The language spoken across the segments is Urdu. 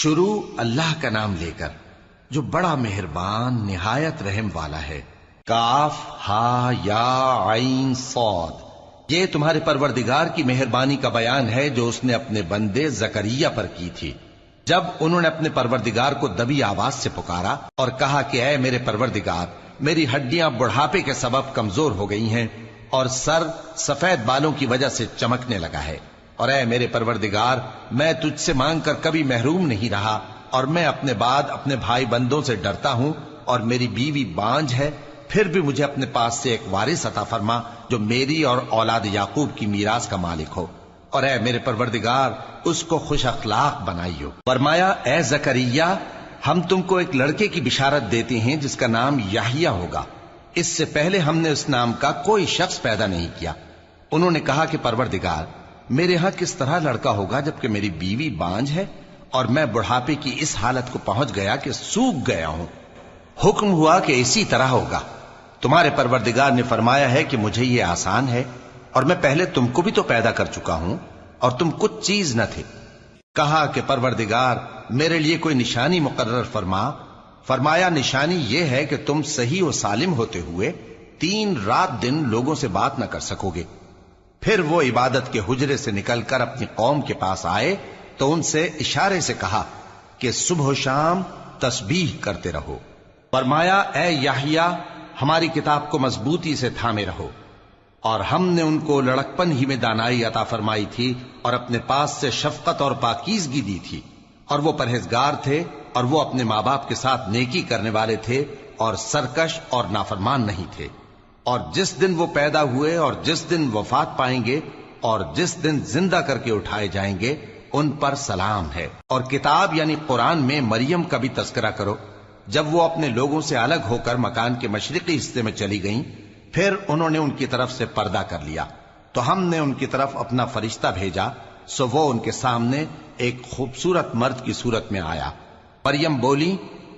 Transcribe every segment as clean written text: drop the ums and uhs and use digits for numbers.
شروع اللہ کا نام لے کر جو بڑا مہربان نہایت رحم والا ہے۔ کاف ہا یا عین صاد، یہ تمہارے پروردگار کی مہربانی کا بیان ہے جو اس نے اپنے بندے زکریا پر کی تھی جب انہوں نے اپنے پروردگار کو دبی آواز سے پکارا اور کہا کہ اے میرے پروردگار، میری ہڈیاں بڑھاپے کے سبب کمزور ہو گئی ہیں اور سر سفید بالوں کی وجہ سے چمکنے لگا ہے، اور اے میرے پروردگار، میں تجھ سے مانگ کر کبھی محروم نہیں رہا، اور میں اپنے بعد اپنے بھائی بندوں سے ڈرتا ہوں، اور میری بیوی بانجھ ہے، پھر بھی مجھے اپنے پاس سے ایک وارث عطا فرما جو میری اور اولاد یعقوب کی میراث کا مالک ہو، اور اے میرے پروردگار اس کو خوش اخلاق بنائیو۔ فرمایا اے زکریا، ہم تم کو ایک لڑکے کی بشارت دیتے ہیں جس کا نام یحییٰ ہوگا، اس سے پہلے ہم نے اس نام کا کوئی شخص پیدا نہیں کیا۔ انہوں نے کہا کہ پروردگار، میرے ہاں کس طرح لڑکا ہوگا جبکہ میری بیوی بانجھ ہے اور میں بڑھاپے کی اس حالت کو پہنچ گیا کہ سوکھ گیا ہوں۔ حکم ہوا کہ اسی طرح ہوگا۔ تمہارے پروردگار نے فرمایا ہے کہ مجھے یہ آسان ہے، اور میں پہلے تم کو بھی تو پیدا کر چکا ہوں اور تم کچھ چیز نہ تھے۔ کہا کہ پروردگار میرے لیے کوئی نشانی مقرر فرما۔ فرمایا نشانی یہ ہے کہ تم صحیح و سالم ہوتے ہوئے 3 رات دن لوگوں سے بات نہ کر سکو گے۔ پھر وہ عبادت کے حجرے سے نکل کر اپنی قوم کے پاس آئے تو ان سے اشارے سے کہا کہ صبح و شام تسبیح کرتے رہو۔ فرمایا اے یحییٰ، ہماری کتاب کو مضبوطی سے تھامے رہو، اور ہم نے ان کو لڑکپن ہی میں دانائی عطا فرمائی تھی اور اپنے پاس سے شفقت اور پاکیزگی دی تھی، اور وہ پرہیزگار تھے اور وہ اپنے ماں باپ کے ساتھ نیکی کرنے والے تھے اور سرکش اور نافرمان نہیں تھے۔ اور جس دن وہ پیدا ہوئے اور جس دن وفات پائیں گے اور جس دن زندہ کر کے اٹھائے جائیں گے ان پر سلام ہے۔ اور کتاب یعنی قرآن میں مریم کا بھی تذکرہ کرو، جب وہ اپنے لوگوں سے الگ ہو کر مکان کے مشرقی حصے میں چلی گئیں، پھر انہوں نے ان کی طرف سے پردہ کر لیا تو ہم نے ان کی طرف اپنا فرشتہ بھیجا، سو وہ ان کے سامنے ایک خوبصورت مرد کی صورت میں آیا۔ مریم بولی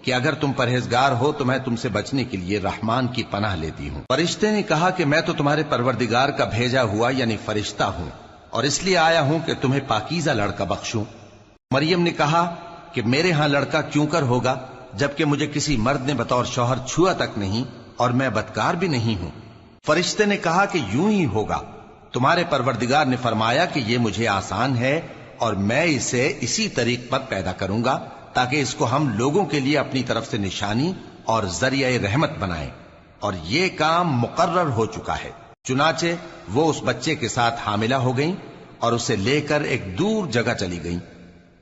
کہ اگر تم پرہیزگار ہو تو میں تم سے بچنے کے لیے رحمان کی پناہ لیتی ہوں۔ فرشتے نے کہا کہ میں تو تمہارے پروردگار کا بھیجا ہوا یعنی فرشتہ ہوں، اور اس لیے آیا ہوں کہ تمہیں پاکیزہ لڑکا بخشوں۔ مریم نے کہا کہ میرے ہاں لڑکا کیوں کر ہوگا جبکہ مجھے کسی مرد نے بطور شوہر چھوا تک نہیں اور میں بدکار بھی نہیں ہوں۔ فرشتے نے کہا کہ یوں ہی ہوگا، تمہارے پروردگار نے فرمایا کہ یہ مجھے آسان ہے اور میں اسے اسی طریق پر پیدا کروں گا تاکہ اس کو ہم لوگوں کے لیے اپنی طرف سے نشانی اور ذریعہ رحمت بنائیں، اور یہ کام مقرر ہو چکا ہے۔ چنانچہ وہ اس بچے کے ساتھ حاملہ ہو گئیں اور اسے لے کر ایک دور جگہ چلی گئیں۔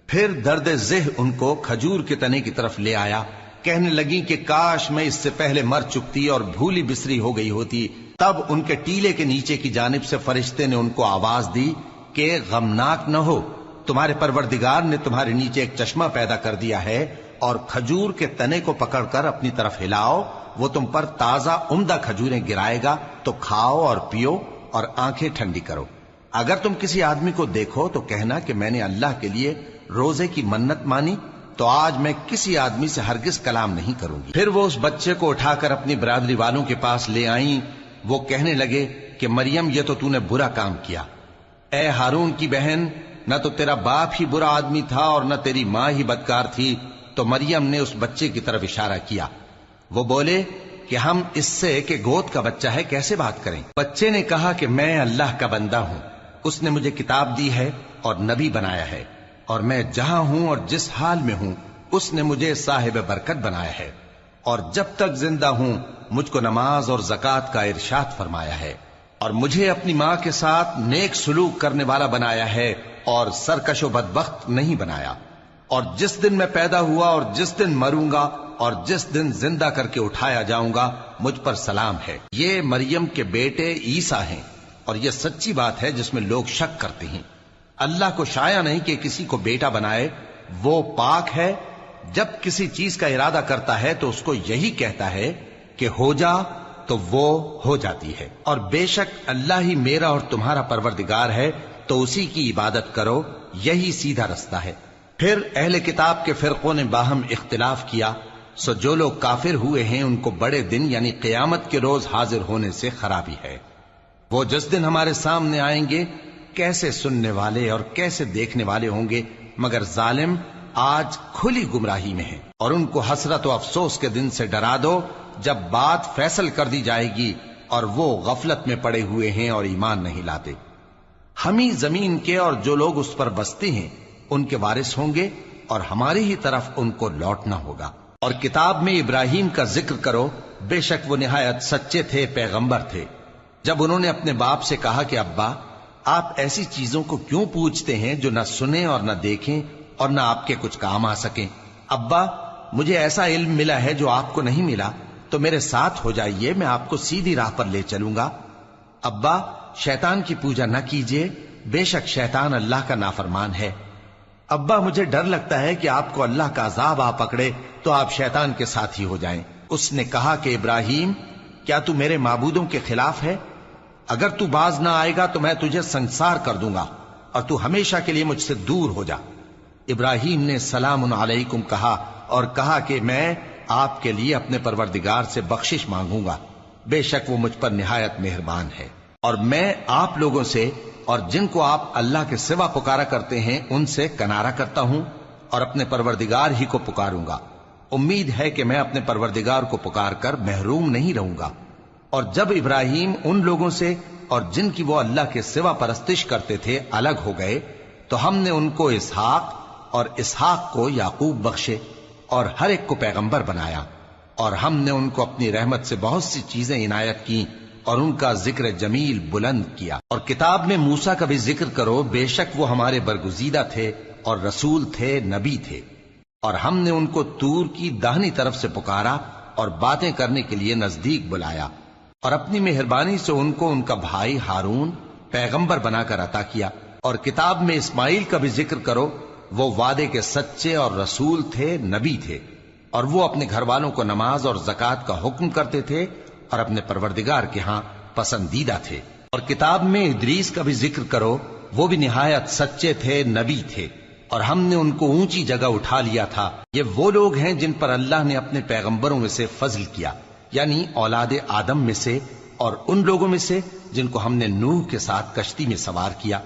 پھر درد ذہ ان کو کھجور کے تنے کی طرف لے آیا، کہنے لگیں کہ کاش میں اس سے پہلے مر چکتی اور بھولی بسری ہو گئی ہوتی۔ تب ان کے ٹیلے کے نیچے کی جانب سے فرشتے نے ان کو آواز دی کہ غمناک نہ ہو، تمہارے پروردگار نے تمہارے نیچے ایک چشمہ پیدا کر دیا ہے، اور کھجور کے تنے کو پکڑ کر اپنی طرف ہلاؤ، وہ تم پر تازہ عمدہ کھجوریں گرائے گا، تو کھاؤ اور پیو اور آنکھیں ٹھنڈی کرو۔ اگر تم کسی آدمی کو دیکھو تو کہنا کہ میں نے اللہ کے لیے روزے کی منت مانی، تو آج میں کسی آدمی سے ہرگز کلام نہیں کروں گی۔ پھر وہ اس بچے کو اٹھا کر اپنی برادری والوں کے پاس لے آئیں۔ وہ کہنے لگے کہ مریم یہ تو نے برا کام کیا، اے ہارون کی بہن، نہ تو تیرا باپ ہی برا آدمی تھا اور نہ تیری ماں ہی بدکار تھی۔ تو مریم نے اس بچے کی طرف اشارہ کیا۔ وہ بولے کہ ہم اس سے کہ گود کا بچہ ہے کیسے بات کریں؟ بچے نے کہا کہ میں اللہ کا بندہ ہوں، اس نے مجھے کتاب دی ہے اور نبی بنایا ہے، اور میں جہاں ہوں اور جس حال میں ہوں اس نے مجھے صاحب برکت بنایا ہے، اور جب تک زندہ ہوں مجھ کو نماز اور زکوٰۃ کا ارشاد فرمایا ہے، اور مجھے اپنی ماں کے ساتھ نیک سلوک کرنے والا بنایا ہے اور سرکش و بدبخت نہیں بنایا، اور جس دن میں پیدا ہوا اور جس دن مروں گا اور جس دن زندہ کر کے اٹھایا جاؤں گا مجھ پر سلام ہے۔ یہ مریم کے بیٹے عیسیٰ ہیں، اور یہ سچی بات ہے جس میں لوگ شک کرتے ہیں۔ اللہ کو شایع نہیں کہ کسی کو بیٹا بنائے، وہ پاک ہے، جب کسی چیز کا ارادہ کرتا ہے تو اس کو یہی کہتا ہے کہ ہو جا تو وہ ہو جاتی ہے، اور بے شک اللہ ہی میرا اور تمہارا پروردگار ہے، تو اسی کی عبادت کرو، یہی سیدھا رستہ ہے۔ پھر اہل کتاب کے فرقوں نے باہم اختلاف کیا، سو جو لوگ کافر ہوئے ہیں ان کو بڑے دن یعنی قیامت کے روز حاضر ہونے سے خرابی ہے۔ وہ جس دن ہمارے سامنے آئیں گے کیسے سننے والے اور کیسے دیکھنے والے ہوں گے، مگر ظالم آج کھلی گمراہی میں ہیں، اور ان کو حسرت و افسوس کے دن سے ڈرا دو جب بات فیصل کر دی جائے گی اور وہ غفلت میں پڑے ہوئے ہیں اور ایمان نہیں لاتے۔ ہم ہی زمین کے اور جو لوگ اس پر بستے ہیں ان کے وارث ہوں گے، اور ہماری ہی طرف ان کو لوٹنا ہوگا۔ اور کتاب میں ابراہیم کا ذکر کرو، بے شک وہ نہایت سچے تھے، پیغمبر تھے۔ جب انہوں نے اپنے باپ سے کہا کہ ابا، آپ ایسی چیزوں کو کیوں پوچھتے ہیں جو نہ سنیں اور نہ دیکھیں اور نہ آپ کے کچھ کام آ سکیں؟ ابا، مجھے ایسا علم ملا ہے جو آپ کو نہیں ملا، تو میرے ساتھ ہو جائیے، میں آپ کو سیدھی راہ پر لے چلوں گا۔ ابا، شیطان کی پوجا نہ کیجیے، بے شک شیطان اللہ کا نافرمان ہے۔ ابا، مجھے ڈر لگتا ہے کہ آپ کو اللہ کا عذاب آ پکڑے تو آپ شیطان کے ساتھی ہو جائیں۔ اس نے کہا کہ ابراہیم، کیا تو میرے معبودوں کے خلاف ہے؟ اگر تو باز نہ آئے گا تو میں تجھے سنسار کر دوں گا اور تو ہمیشہ کے لیے مجھ سے دور ہو جا۔ ابراہیم نے سلام علیکم کہا اور کہا کہ میں آپ کے لیے اپنے پروردگار سے بخشش مانگوں گا، بے شک وہ مجھ پر نہایت مہربان ہے۔ اور میں آپ لوگوں سے اور جن کو آپ اللہ کے سوا پکارا کرتے ہیں ان سے کنارہ کرتا ہوں اور اپنے پروردگار ہی کو پکاروں گا۔ امید ہے کہ میں اپنے پروردگار کو پکار کر محروم نہیں رہوں گا۔ اور جب ابراہیم ان لوگوں سے اور جن کی وہ اللہ کے سوا پرستش کرتے تھے الگ ہو گئے تو ہم نے ان کو اسحاق اور اسحاق کو یعقوب بخشے اور ہر ایک کو پیغمبر بنایا، اور ہم نے ان کو اپنی رحمت سے بہت سی چیزیں عنایت کی اور ان کا ذکر جمیل بلند کیا۔ اور کتاب میں موسیٰ کا بھی ذکر کرو، بے شک وہ ہمارے برگزیدہ تھے اور رسول تھے، نبی تھے، اور ہم نے ان کو طور کی داہنی طرف سے پکارا اور باتیں کرنے کے لیے نزدیک بلایا، اور اپنی مہربانی سے ان کو ان کا بھائی ہارون پیغمبر بنا کر عطا کیا۔ اور کتاب میں اسماعیل کا بھی ذکر کرو، وہ وعدے کے سچے اور رسول تھے، نبی تھے، اور وہ اپنے گھر والوں کو نماز اور زکوٰۃ کا حکم کرتے تھے اور اپنے پروردگار کے ہاں پسندیدہ تھے۔ اور کتاب میں ادریس کا بھی ذکر کرو، وہ بھی نہایت سچے تھے، نبی تھے، اور ہم نے ان کو اونچی جگہ اٹھا لیا تھا۔ یہ وہ لوگ ہیں جن پر اللہ نے اپنے پیغمبروں میں سے فضل کیا، یعنی اولاد آدم میں سے، اور ان لوگوں میں سے جن کو ہم نے نوح کے ساتھ کشتی میں سوار کیا،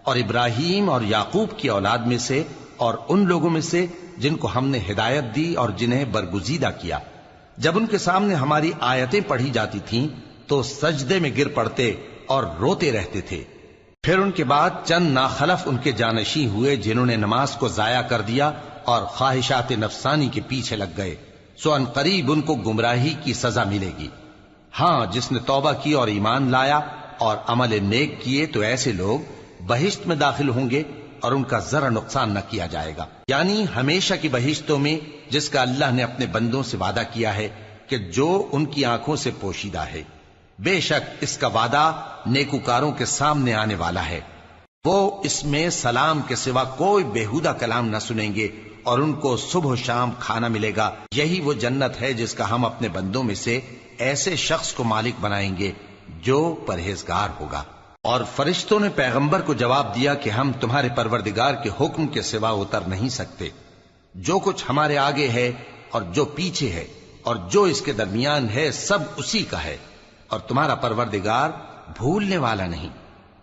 اور ابراہیم اور یعقوب کی اولاد میں سے، اور ان لوگوں میں سے جن کو ہم نے ہدایت دی اور جنہیں برگزیدہ کیا۔ جب ان کے سامنے ہماری آیتیں پڑھی جاتی تھیں تو سجدے میں گر پڑتے اور روتے رہتے تھے۔ پھر ان کے بعد چند ناخلف ان کے جانشیں ہوئے جنہوں نے نماز کو ضائع کر دیا اور خواہشات نفسانی کے پیچھے لگ گئے، سو ان قریب ان کو گمراہی کی سزا ملے گی۔ ہاں، جس نے توبہ کی اور ایمان لایا اور عمل نیک کیے تو ایسے لوگ بہشت میں داخل ہوں گے اور ان کا ذرا نقصان نہ کیا جائے گا، یعنی ہمیشہ کی بہشتوں میں جس کا اللہ نے اپنے بندوں سے وعدہ کیا ہے کہ جو ان کی آنکھوں سے پوشیدہ ہے۔ بے شک اس کا وعدہ نیکوکاروں کے سامنے آنے والا ہے، وہ اس میں سلام کے سوا کوئی بیہودہ کلام نہ سنیں گے اور ان کو صبح و شام کھانا ملے گا۔ یہی وہ جنت ہے جس کا ہم اپنے بندوں میں سے ایسے شخص کو مالک بنائیں گے جو پرہیزگار ہوگا۔ اور فرشتوں نے پیغمبر کو جواب دیا کہ ہم تمہارے پروردگار کے حکم کے سوا اتر نہیں سکتے، جو کچھ ہمارے آگے ہے اور جو پیچھے ہے اور جو اس کے درمیان ہے سب اسی کا ہے، اور تمہارا پروردگار بھولنے والا نہیں،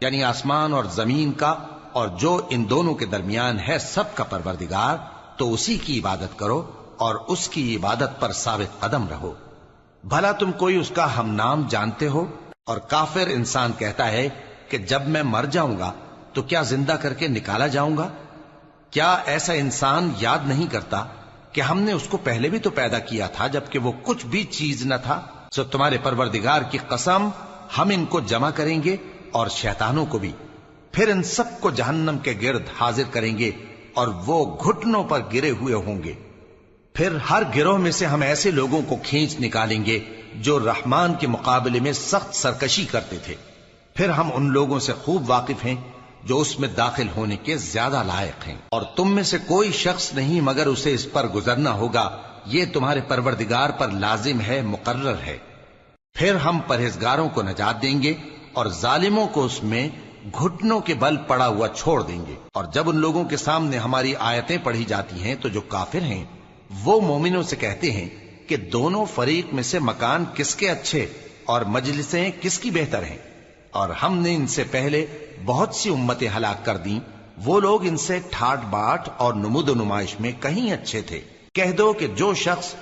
یعنی آسمان اور زمین کا اور جو ان دونوں کے درمیان ہے سب کا پروردگار، تو اسی کی عبادت کرو اور اس کی عبادت پر ثابت قدم رہو۔ بھلا تم کوئی اس کا ہم نام جانتے ہو؟ اور کافر انسان کہتا ہے کہ جب میں مر جاؤں گا تو کیا زندہ کر کے نکالا جاؤں گا؟ کیا ایسا انسان یاد نہیں کرتا کہ ہم نے اس کو پہلے بھی تو پیدا کیا تھا جبکہ وہ کچھ بھی چیز نہ تھا؟ سو تمہارے پروردگار کی قسم، ہم ان کو جمع کریں گے اور شیطانوں کو بھی، پھر ان سب کو جہنم کے گرد حاضر کریں گے اور وہ گھٹنوں پر گرے ہوئے ہوں گے۔ پھر ہر گروہ میں سے ہم ایسے لوگوں کو کھینچ نکالیں گے جو رحمان کے مقابلے میں سخت سرکشی کرتے تھے، پھر ہم ان لوگوں سے خوب واقف ہیں جو اس میں داخل ہونے کے زیادہ لائق ہیں، اور تم میں سے کوئی شخص نہیں مگر اسے اس پر گزرنا ہوگا، یہ تمہارے پروردگار پر لازم ہے، مقرر ہے۔ پھر ہم پرہیزگاروں کو نجات دیں گے اور ظالموں کو اس میں گھٹنوں کے بل پڑا ہوا چھوڑ دیں گے۔ اور جب ان لوگوں کے سامنے ہماری آیتیں پڑھی جاتی ہیں تو جو کافر ہیں وہ مومنوں سے کہتے ہیں کہ دونوں فریق میں سے مکان کس کے اچھے اور مجلسیں کس کی بہتر ہیں، اور ہم نے ان سے پہلے بہت سی امتیں ہلاک کر دیں وہ لوگ ان سے ٹھاٹ باٹ اور نمود و نمائش میں کہیں اچھے تھے۔ کہہ دو کہ جو شخص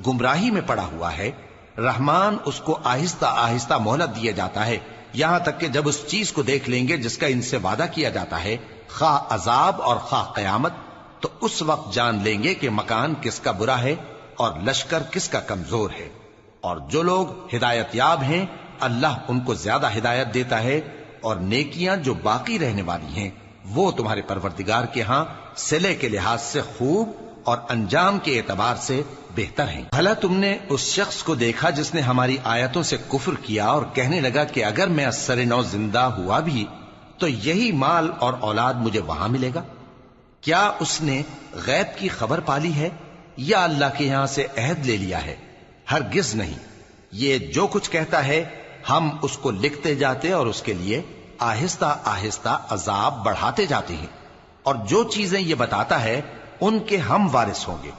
گمراہی میں پڑا ہوا ہے، رحمان اس کو آہستہ آہستہ مہلت دیا جاتا ہے، یہاں تک کہ جب اس چیز کو دیکھ لیں گے جس کا ان سے وعدہ کیا جاتا ہے، خواہ عذاب اور خواہ قیامت، تو اس وقت جان لیں گے کہ مکان کس کا برا ہے اور لشکر کس کا کمزور ہے۔ اور جو لوگ ہدایت یاب ہیں، اللہ ان کو زیادہ ہدایت دیتا ہے، اور نیکیاں جو باقی رہنے والی ہیں وہ تمہارے پروردگار کے ہاں صلے کے لحاظ سے خوب اور انجام کے اعتبار سے بہتر ہیں۔ بھلا تم نے اس شخص کو دیکھا جس نے ہماری آیتوں سے کفر کیا اور کہنے لگا کہ اگر میں اثر نو زندہ ہوا بھی تو یہی مال اور اولاد مجھے وہاں ملے گا؟ کیا اس نے غیب کی خبر پالی ہے یا اللہ کے یہاں سے عہد لے لیا ہے؟ ہرگز نہیں۔ یہ جو کچھ کہتا ہے ہم اس کو لکھتے جاتے اور اس کے لیے آہستہ آہستہ عذاب بڑھاتے جاتے ہیں، اور جو چیزیں یہ بتاتا ہے ان کے ہم وارث ہوں گے،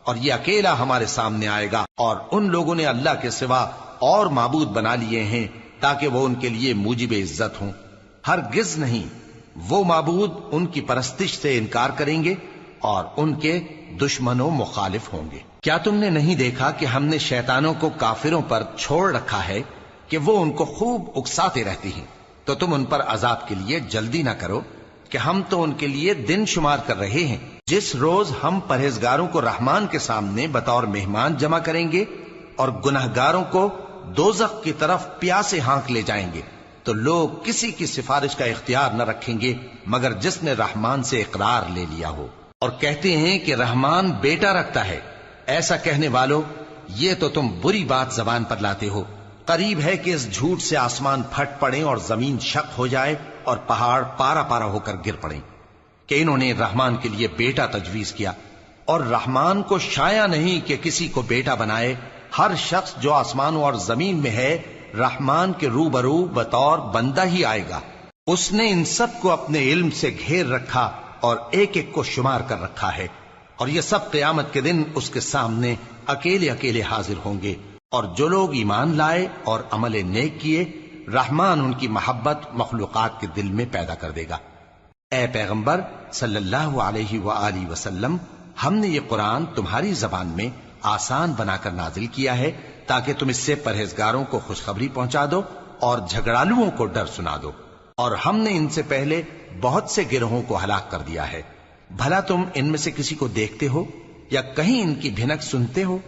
اور یہ اکیلا ہمارے سامنے آئے گا، اور ان لوگوں نے اللہ کے سوا اور معبود بنا لیے ہیں تاکہ وہ ان کے لیے موجب عزت ہوں۔ ہرگز نہیں، وہ معبود ان کی پرستش سے انکار کریں گے اور ان کے دشمن و مخالف ہوں گے۔ کیا تم نے نہیں دیکھا کہ ہم نے شیطانوں کو کافروں پر چھوڑ رکھا ہے کہ وہ ان کو خوب اکساتے رہتی ہیں؟ تو تم ان پر عذاب کے لیے جلدی نہ کرو کہ ہم تو ان کے لیے دن شمار کر رہے ہیں۔ جس روز ہم پرہیزگاروں کو رحمان کے سامنے بطور مہمان جمع کریں گے اور گناہگاروں کو دوزخ کی طرف پیاسے ہانک لے جائیں گے، تو لوگ کسی کی سفارش کا اختیار نہ رکھیں گے مگر جس نے رحمان سے اقرار لے لیا ہو، اور کہتے ہیں کہ رحمان بیٹا رکھتا ہے۔ ایسا کہنے والوں، یہ تو تم بری بات زبان پر لاتے ہو۔ قریب ہے کہ اس جھوٹ سے آسمان پھٹ پڑیں اور زمین شق ہو جائے اور پہاڑ پارا پارا ہو کر گر پڑیں کہ انہوں نے رحمان کے لیے بیٹا تجویز کیا، اور رحمان کو شایع نہیں کہ کسی کو بیٹا بنائے۔ ہر شخص جو آسمانوں اور زمین میں ہے رحمان کے روبرو بطور بندہ ہی آئے گا۔ اس نے ان سب کو اپنے علم سے گھیر رکھا اور ایک ایک کو شمار کر رکھا ہے، اور یہ سب قیامت کے دن اس کے سامنے اکیلے اکیلے حاضر ہوں گے۔ اور جو لوگ ایمان لائے اور عمل نیک کیے، رحمان ان کی محبت مخلوقات کے دل میں پیدا کر دے گا۔ اے پیغمبر صلی اللہ علیہ وآلہ وسلم، ہم نے یہ قرآن تمہاری زبان میں آسان بنا کر نازل کیا ہے تاکہ تم اس سے پرہیزگاروں کو خوشخبری پہنچا دو اور جھگڑالوؤں کو ڈر سنا دو، اور ہم نے ان سے پہلے بہت سے گروہوں کو ہلاک کر دیا ہے۔ بھلا تم ان میں سے کسی کو دیکھتے ہو یا کہیں ان کی بھنک سنتے ہو؟